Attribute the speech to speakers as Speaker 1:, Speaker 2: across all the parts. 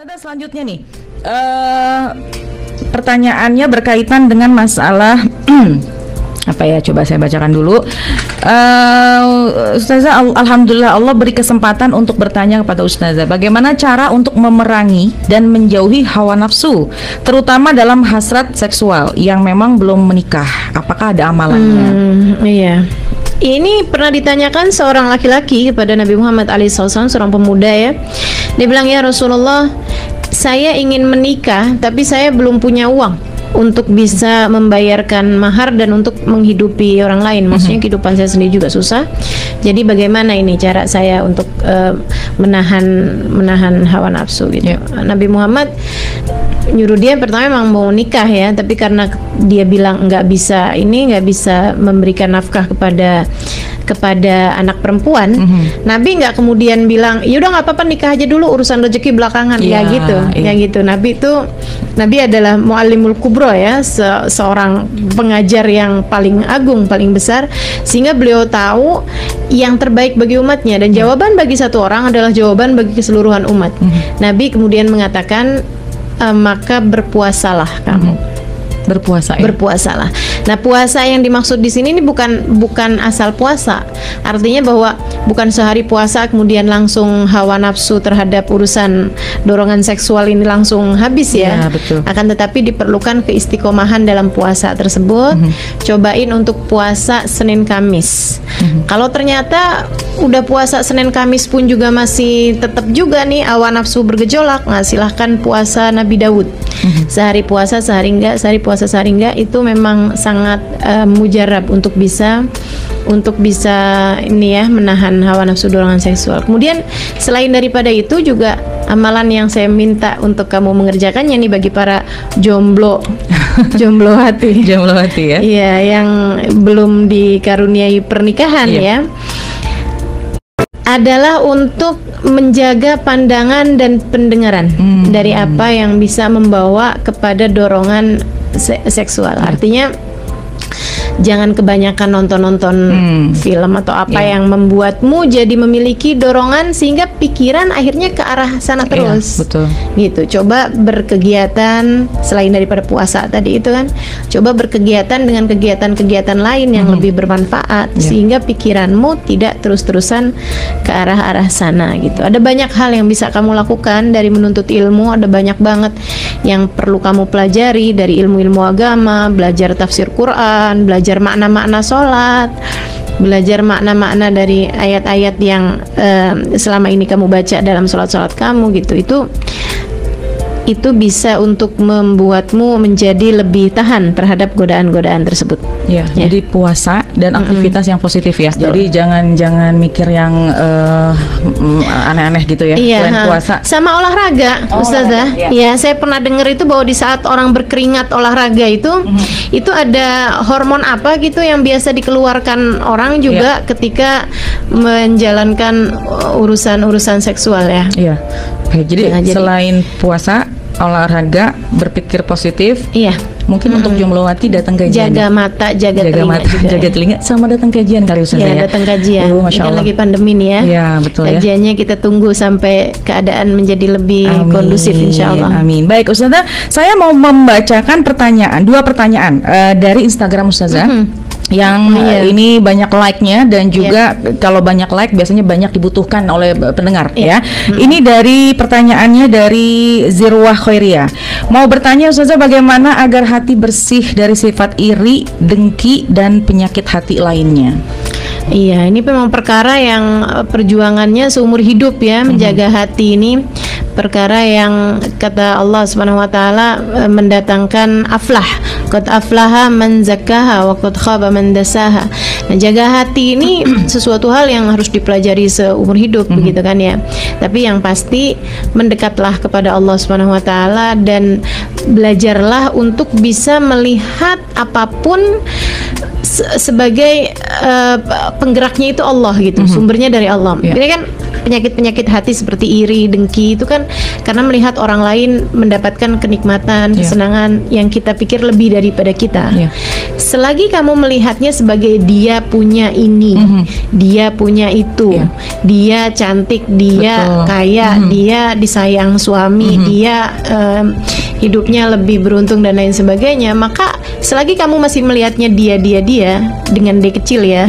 Speaker 1: Ustazah, selanjutnya nih, pertanyaannya berkaitan dengan masalah apa ya? Coba saya bacakan dulu. Ustazah, alhamdulillah Allah beri kesempatan untuk bertanya kepada Ustazah, bagaimana cara untuk memerangi dan menjauhi hawa nafsu, terutama dalam hasrat seksual yang memang belum menikah? Apakah ada amalannya?
Speaker 2: Iya. Ini pernah ditanyakan seorang laki-laki kepada Nabi Muhammad SAW, seorang pemuda ya. Dia bilang, ya Rasulullah, saya ingin menikah tapi saya belum punya uang untuk bisa membayarkan mahar dan untuk menghidupi orang lain. Maksudnya kehidupan saya sendiri juga susah. Jadi bagaimana ini cara saya untuk menahan hawa nafsu gitu. Nabi Muhammad nyuruh dia pertama memang mau nikah ya, tapi karena dia bilang nggak bisa memberikan nafkah kepada anak perempuan, Nabi nggak kemudian bilang yaudah nggak apa-apa nikah aja dulu, urusan rezeki belakangan. Ya gitu. Nabi adalah muallimul kubro ya, seorang pengajar yang paling agung, paling besar, sehingga beliau tahu yang terbaik bagi umatnya, dan jawaban bagi satu orang adalah jawaban bagi keseluruhan umat. Nabi kemudian mengatakan, maka berpuasalah kamu.
Speaker 1: Berpuasa ya?
Speaker 2: Berpuasalah. Nah, puasa yang dimaksud di sini ini bukan asal puasa. Artinya bahwa bukan sehari puasa kemudian langsung hawa nafsu terhadap urusan dorongan seksual ini langsung habis ya.
Speaker 1: Betul.
Speaker 2: Akan tetapi diperlukan keistiqomahan dalam puasa tersebut. Cobain untuk puasa Senin Kamis. Kalau ternyata udah puasa Senin Kamis pun juga masih tetap juga nih hawa nafsu bergejolak, nah silahkan puasa Nabi Daud. Sehari puasa sehari enggak, sehari puasa sehari enggak, itu memang sangat mujarab untuk bisa ini ya, menahan hawa nafsu dorongan seksual. Kemudian selain daripada itu juga amalan yang saya minta untuk kamu mengerjakannya nih bagi para jomblo hati.
Speaker 1: Jomblo hati ya.
Speaker 2: Iya, yang belum dikaruniai pernikahan ya. Adalah untuk menjaga pandangan dan pendengaran dari apa yang bisa membawa kepada dorongan seksual. Artinya jangan kebanyakan nonton film atau apa yang membuatmu jadi memiliki dorongan sehingga pikiran akhirnya ke arah sana terus.
Speaker 1: Betul.
Speaker 2: Gitu. Coba berkegiatan selain daripada puasa tadi itu kan. Coba berkegiatan dengan kegiatan-kegiatan lain yang lebih bermanfaat sehingga pikiranmu tidak terus-terusan ke arah-arah sana gitu. Ada banyak hal yang bisa kamu lakukan dari menuntut ilmu, ada banyak banget yang perlu kamu pelajari dari ilmu-ilmu agama, belajar tafsir Quran, belajar makna-makna sholat, belajar makna-makna dari ayat-ayat yang selama ini kamu baca dalam sholat-sholat kamu gitu. Itu bisa untuk membuatmu menjadi lebih tahan terhadap godaan-godaan tersebut.
Speaker 1: Jadi puasa dan aktivitas yang positif ya. Jadi jangan mikir yang aneh-aneh gitu ya. Selain puasa.
Speaker 2: Sama olahraga, Ustazah. Ya, saya pernah dengar itu bahwa di saat orang berkeringat olahraga itu ada hormon apa gitu yang biasa dikeluarkan orang juga ketika menjalankan urusan seksual ya.
Speaker 1: Jadi selain puasa, olahraga, berpikir positif. Mungkin untuk jomblo hati datang kajian.
Speaker 2: Jaga mata, jaga
Speaker 1: telinga, sama datang kajian kali Ustazah ya.
Speaker 2: Datang kajian.
Speaker 1: Masya Allah.
Speaker 2: Lagi pandemi nih ya.
Speaker 1: Betul ya.
Speaker 2: Kajiannya kita tunggu sampai keadaan menjadi lebih kondusif insyaallah.
Speaker 1: Amin. Baik Ustazah, saya mau membacakan dua pertanyaan dari Instagram Ustazah. Yang ini banyak like-nya dan juga kalau banyak like biasanya banyak dibutuhkan oleh pendengar ya. Ini dari pertanyaannya dari Zirwah Khairia. Mau bertanya Ustazah, bagaimana agar hati bersih dari sifat iri, dengki dan penyakit hati lainnya?
Speaker 2: Iya, ini memang perkara yang perjuangannya seumur hidup ya, menjaga hati ini perkara yang kata Allah Subhanahu wa taala mendatangkan aflah. Qad aflaha man zakkaha wa qad khaba man dasaha. Nah, jaga hati ini sesuatu hal yang harus dipelajari seumur hidup begitu kan ya. Tapi yang pasti mendekatlah kepada Allah Subhanahu wa taala dan belajarlah untuk bisa melihat apapun sebagai penggeraknya itu Allah gitu, sumbernya dari Allah. Ini kan penyakit-penyakit hati seperti iri, dengki itu kan karena melihat orang lain mendapatkan kenikmatan, kesenangan yang kita pikir lebih daripada kita. Selagi kamu melihatnya sebagai dia punya ini, dia punya itu, dia cantik, dia kaya, dia disayang suami, dia hidupnya lebih beruntung dan lain sebagainya, maka selagi kamu masih melihatnya dia dengan D kecil ya,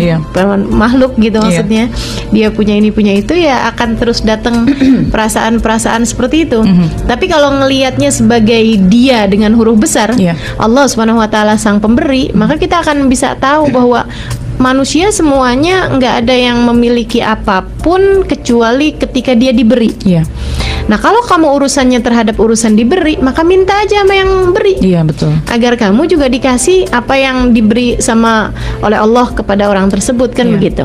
Speaker 2: makhluk gitu maksudnya, dia punya ini punya itu, ya akan terus datang perasaan-perasaan seperti itu. Tapi kalau ngelihatnya sebagai dia dengan huruf besar, Allah Subhanahu wa taala sang pemberi, maka kita akan bisa tahu bahwa manusia semuanya nggak ada yang memiliki apapun kecuali ketika dia diberi. Nah, kalau kamu urusannya terhadap urusan diberi, maka minta aja sama yang beri.
Speaker 1: Betul.
Speaker 2: Agar kamu juga dikasih apa yang diberi oleh Allah kepada orang tersebut, kan begitu.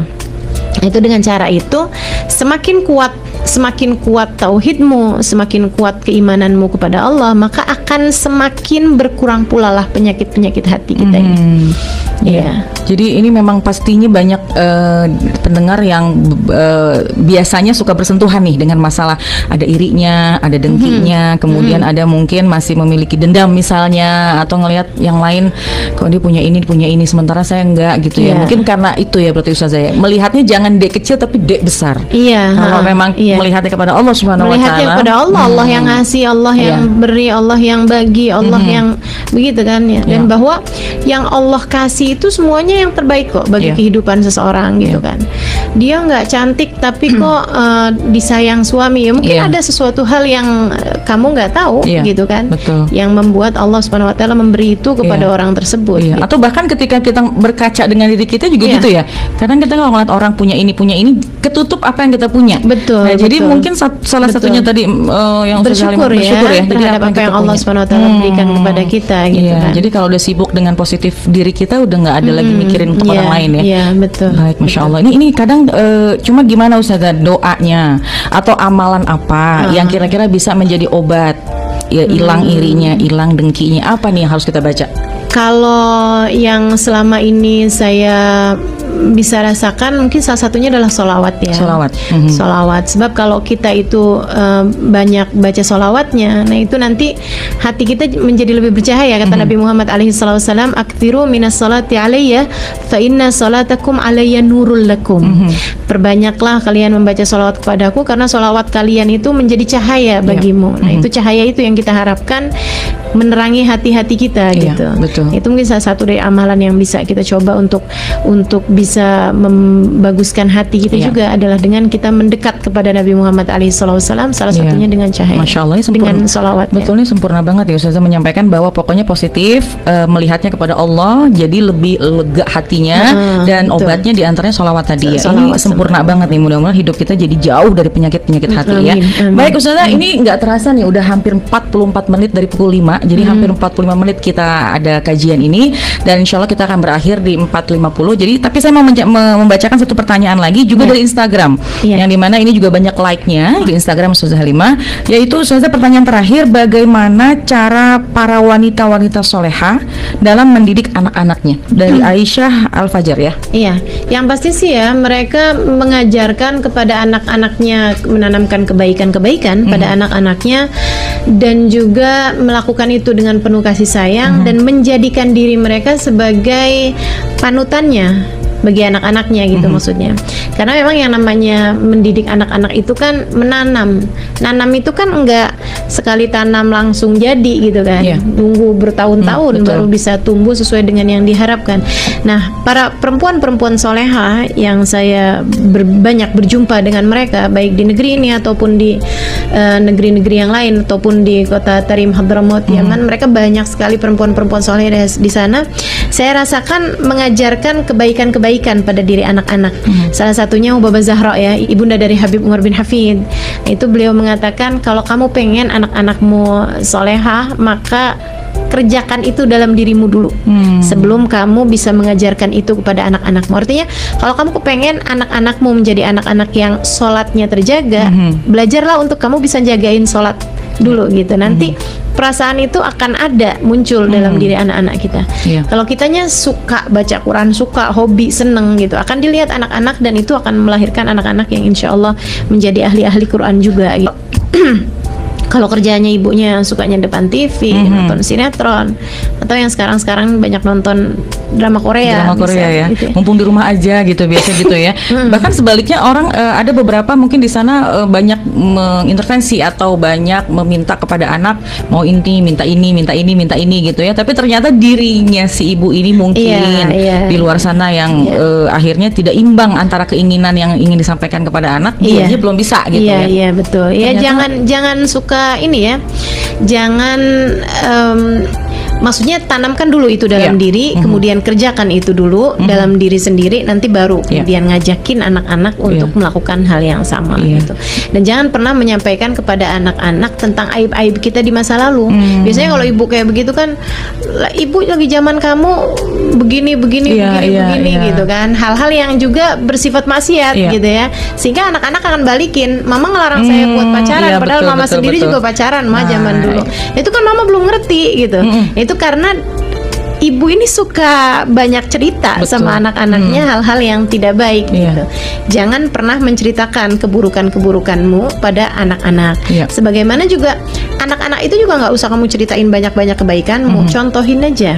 Speaker 2: Itu dengan cara itu semakin kuat tauhidmu, semakin kuat keimananmu kepada Allah, maka akan semakin berkurang pula lah penyakit-penyakit hati kita ini.
Speaker 1: Jadi ini memang pastinya banyak pendengar yang biasanya suka bersentuhan nih dengan masalah ada irinya, ada dengkinya, kemudian ada mungkin masih memiliki dendam misalnya, atau ngelihat yang lain kok dia punya ini sementara saya enggak gitu ya. Mungkin karena itu ya berarti Ustazah ya. Melihatnya jangan D kecil tapi D besar. Kalau memang melihatnya kepada Allah Subhanahu wa taala.
Speaker 2: Melihatnya kepada Allah, Allah yang ngasih, Allah yang beri, Allah yang bagi, Allah yang begitu kan ya. Dan bahwa yang Allah kasih itu semuanya yang terbaik kok bagi kehidupan seseorang gitu kan. Dia nggak cantik tapi kok disayang suami. Ya mungkin ada sesuatu hal yang kamu nggak tahu gitu kan. Yang membuat Allah Subhanahu wa taala memberi itu kepada orang tersebut. Gitu.
Speaker 1: Atau bahkan ketika kita berkaca dengan diri kita juga gitu ya. Kadang kita kalau ngeliat orang punya ini ketutup apa yang kita punya. Nah, jadi mungkin salah satunya tadi yang
Speaker 2: bersyukur ya terhadap apa yang Allah Subhanahu wa taala berikan kepada kita gitu kan.
Speaker 1: Jadi kalau udah sibuk dengan positif diri kita udah nggak ada lagi mikirin untuk orang lain ya.
Speaker 2: Iya, betul.
Speaker 1: Baik, Masya Allah. Ini kadang cuma gimana Ustazah doanya atau amalan apa yang kira-kira bisa menjadi obat ya hilang irinya, hilang dengkinya, apa nih yang harus kita baca?
Speaker 2: Kalau yang selama ini saya bisa rasakan mungkin salah satunya adalah sholawat ya. Sholawat. Sebab kalau kita itu banyak baca sholawatnya, nah itu nanti hati kita menjadi lebih bercahaya. Kata Nabi Muhammad SAW, "Aktsiru minas sholati alayya, fa inna sholatakum alayya nurul lakum." Perbanyaklah kalian membaca sholawat kepadaku karena sholawat kalian itu menjadi cahaya bagimu. Nah itu cahaya itu yang kita harapkan menerangi hati-hati kita gitu. Itu mungkin salah satu dari amalan yang bisa kita coba untuk bisa membaguskan hati kita juga adalah dengan kita mendekat kepada Nabi Muhammad SAW, salah satunya dengan cahaya.
Speaker 1: Masya Allah, dengan sholawat. Betul, ini sempurna banget ya Ustazah menyampaikan bahwa pokoknya positif, melihatnya kepada Allah, jadi lebih lega hatinya dan obatnya diantaranya sholawat tadi ya. Ini sempurna banget nih, mudah-mudahan hidup kita jadi jauh dari penyakit-penyakit hati ya. Baik Ustazah, ini nggak terasa nih udah hampir 44 menit dari pukul 5. Jadi hampir 45 menit kita ada kajian ini dan insya Allah kita akan berakhir di 4.50. Jadi tapi saya mau membacakan satu pertanyaan lagi juga dari Instagram yang dimana ini juga banyak like-nya di Instagram Ustazah Halimah, yaitu Ustazah pertanyaan terakhir, bagaimana cara para wanita-wanita soleha dalam mendidik anak-anaknya, dari Aisyah Al-Fajar ya.
Speaker 2: Yang pasti sih ya mereka mengajarkan kepada anak-anaknya, menanamkan kebaikan-kebaikan pada anak-anaknya dan juga melakukan itu dengan penuh kasih sayang dan menjadikan diri mereka sebagai panutannya bagi anak-anaknya gitu maksudnya. Karena memang yang namanya mendidik anak-anak itu kan menanam. Nanam itu kan enggak sekali tanam langsung jadi gitu kan. Nunggu bertahun-tahun baru bisa tumbuh sesuai dengan yang diharapkan. Nah, para perempuan-perempuan soleha yang saya banyak berjumpa dengan mereka baik di negeri ini ataupun di negeri-negeri yang lain ataupun di kota Tarim Hadramaut Yaman, mereka banyak sekali perempuan-perempuan soleha di sana. Saya rasakan mengajarkan kebaikan-kebaikan pada diri anak-anak. Salah satunya Ubaba Zahra ya, ibunda dari Habib Umar bin Hafid. Itu beliau mengatakan kalau kamu pengen anak-anakmu solehah, maka kerjakan itu dalam dirimu dulu sebelum kamu bisa mengajarkan itu kepada anak-anakmu. Artinya kalau kamu kepengen anak-anakmu menjadi anak-anak yang sholatnya terjaga, belajarlah untuk kamu bisa jagain sholat dulu gitu. Nanti perasaan itu akan ada muncul dalam diri anak-anak kita.
Speaker 1: Iya.
Speaker 2: Kalau kitanya suka baca Quran, suka hobi, seneng gitu, akan dilihat anak-anak dan itu akan melahirkan anak-anak yang insya Allah menjadi ahli-ahli Quran juga gitu. Kalau kerjanya ibunya sukanya depan TV, nonton sinetron, atau yang sekarang banyak nonton drama Korea
Speaker 1: ya,
Speaker 2: gitu.
Speaker 1: Mumpung di rumah aja gitu, biasa gitu ya. Bahkan sebaliknya orang ada beberapa mungkin di sana banyak mengintervensi atau banyak meminta kepada anak mau ini, minta ini gitu ya. Tapi ternyata dirinya si ibu ini mungkin di luar sana yang akhirnya tidak imbang antara keinginan yang ingin disampaikan kepada anak, dia belum bisa gitu ya.
Speaker 2: Iya betul. Ya
Speaker 1: Ternyata,
Speaker 2: jangan suka ini ya, jangan maksudnya tanamkan dulu itu dalam diri, kemudian kerjakan itu dulu dalam diri sendiri, nanti baru kemudian ngajakin anak-anak untuk melakukan hal yang sama gitu. Dan jangan pernah menyampaikan kepada anak-anak tentang aib-aib kita di masa lalu. Biasanya kalau ibu kayak begitu kan, ibu lagi zaman kamu begini gitu kan, hal-hal yang juga bersifat maksiat gitu ya, sehingga anak-anak akan balikin, mama ngelarang saya buat pacaran, padahal mama sendiri juga pacaran mah zaman dulu. Itu kan mama belum ngerti gitu. Itu karena ibu ini suka banyak cerita sama anak-anaknya hal-hal yang tidak baik gitu. Jangan pernah menceritakan keburukan-keburukanmu pada anak-anak. Sebagaimana juga anak-anak itu juga nggak usah kamu ceritain banyak-banyak kebaikanmu, contohin aja.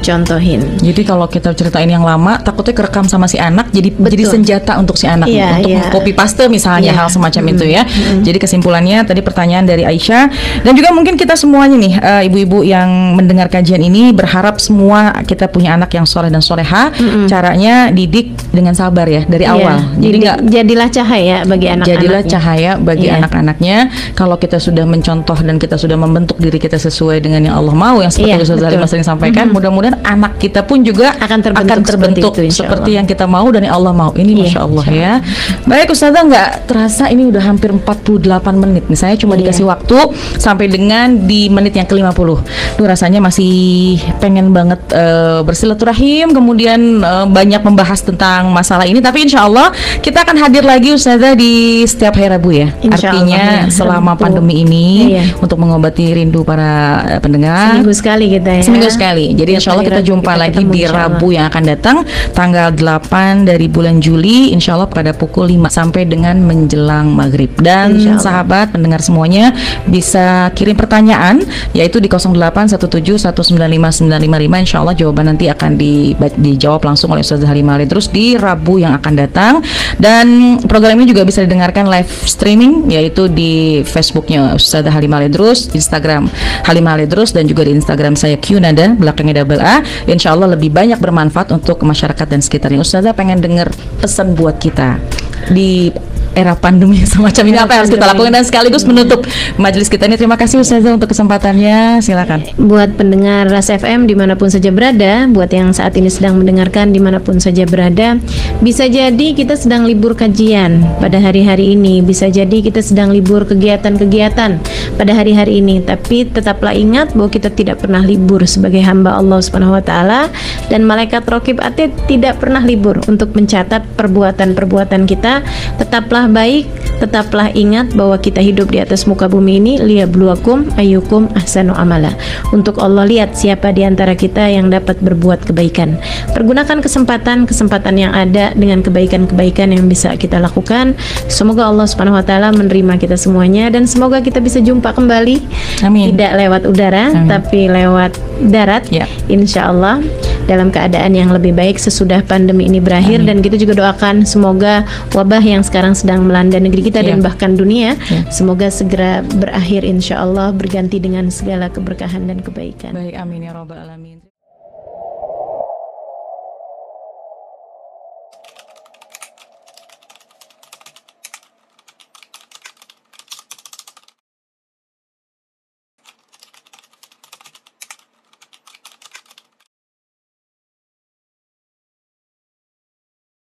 Speaker 2: Contohin.
Speaker 1: Jadi kalau kita ceritain yang lama, takutnya kerekam sama si anak, jadi senjata untuk si anak untuk copy paste misalnya hal semacam itu ya. Jadi kesimpulannya tadi pertanyaan dari Aisyah, dan juga mungkin kita semuanya nih ibu-ibu yang mendengar kajian ini berharap semua kita punya anak yang soleh dan soleha. Caranya didik dengan sabar ya dari awal. Jadi
Speaker 2: jadilah cahaya bagi anak-anaknya.
Speaker 1: Jadilah cahaya bagi anak-anaknya. Kalau kita sudah mencontoh dan kita sudah membentuk diri kita sesuai dengan yang Allah mau, yang seperti Ustaz Halimah sering sampaikan, mudah-mudahan anak kita pun juga akan terbentuk seperti yang kita mau dan yang Allah mau. Ini Masya Allah ya. Baik Ustazah, nggak terasa ini udah hampir 48 menit. Misalnya cuma dikasih waktu sampai dengan di menit yang ke-50. Tuh rasanya masih pengen banget bersilaturahim, kemudian banyak membahas tentang masalah ini. Tapi insya Allah kita akan hadir lagi Ustazah di setiap hari Rabu ya. Artinya selama pandemi ini untuk mengobati rindu para pendengar.
Speaker 2: Seminggu sekali kita ya.
Speaker 1: Seminggu sekali. Jadi insya Allah kita jumpa lagi di Rabu yang akan datang, tanggal 8 dari bulan Juli, insya Allah pada pukul 5 sampai dengan menjelang maghrib. Dan sahabat pendengar semuanya bisa kirim pertanyaan, yaitu di 0817195955. Insya Allah jawaban nanti akan dijawab langsung oleh Ustazah Halimah Al-Idrus di Rabu yang akan datang. Dan program ini juga bisa didengarkan live streaming, yaitu di Facebooknya Ustazah Halimah Al-Idrus, Instagram Halimah Al-Idrus, dan juga di Instagram saya Qnada belakangnya double A. Insya Allah lebih banyak bermanfaat untuk masyarakat dan sekitarnya. Ustazah pengen dengar pesan buat kita di era pandemi semacam ini, apa yang harus kita lakukan, dan sekaligus menutup majelis kita ini. Terima kasih Ustazah untuk kesempatannya, silakan.
Speaker 2: Buat pendengar Ras FM dimanapun saja berada, buat yang saat ini sedang mendengarkan dimanapun saja berada, bisa jadi kita sedang libur kajian pada hari-hari ini, bisa jadi kita sedang libur kegiatan-kegiatan pada hari-hari ini, tapi tetaplah ingat bahwa kita tidak pernah libur sebagai hamba Allah Subhanahu wa Ta'ala, dan malaikat Raqib Atid tidak pernah libur untuk mencatat perbuatan-perbuatan kita. Tetaplah baik, tetaplah ingat bahwa kita hidup di atas muka bumi ini liyabluwakum ayyukum ahsanu amala. Untuk Allah lihat siapa di antara kita yang dapat berbuat kebaikan. Pergunakan kesempatan yang ada dengan kebaikan-kebaikan yang bisa kita lakukan. Semoga Allah Subhanahu wa Ta'ala menerima kita semuanya, dan semoga kita bisa jumpa kembali.
Speaker 1: Amin.
Speaker 2: Tidak lewat udara, tapi lewat darat. Insya Allah dalam keadaan yang lebih baik sesudah pandemi ini berakhir. Dan kita juga doakan semoga wabah yang sekarang sedang melanda negeri kita dan bahkan dunia semoga segera berakhir insya Allah, berganti dengan segala keberkahan dan kebaikan.
Speaker 1: Baik, amin ya rabbal alamin.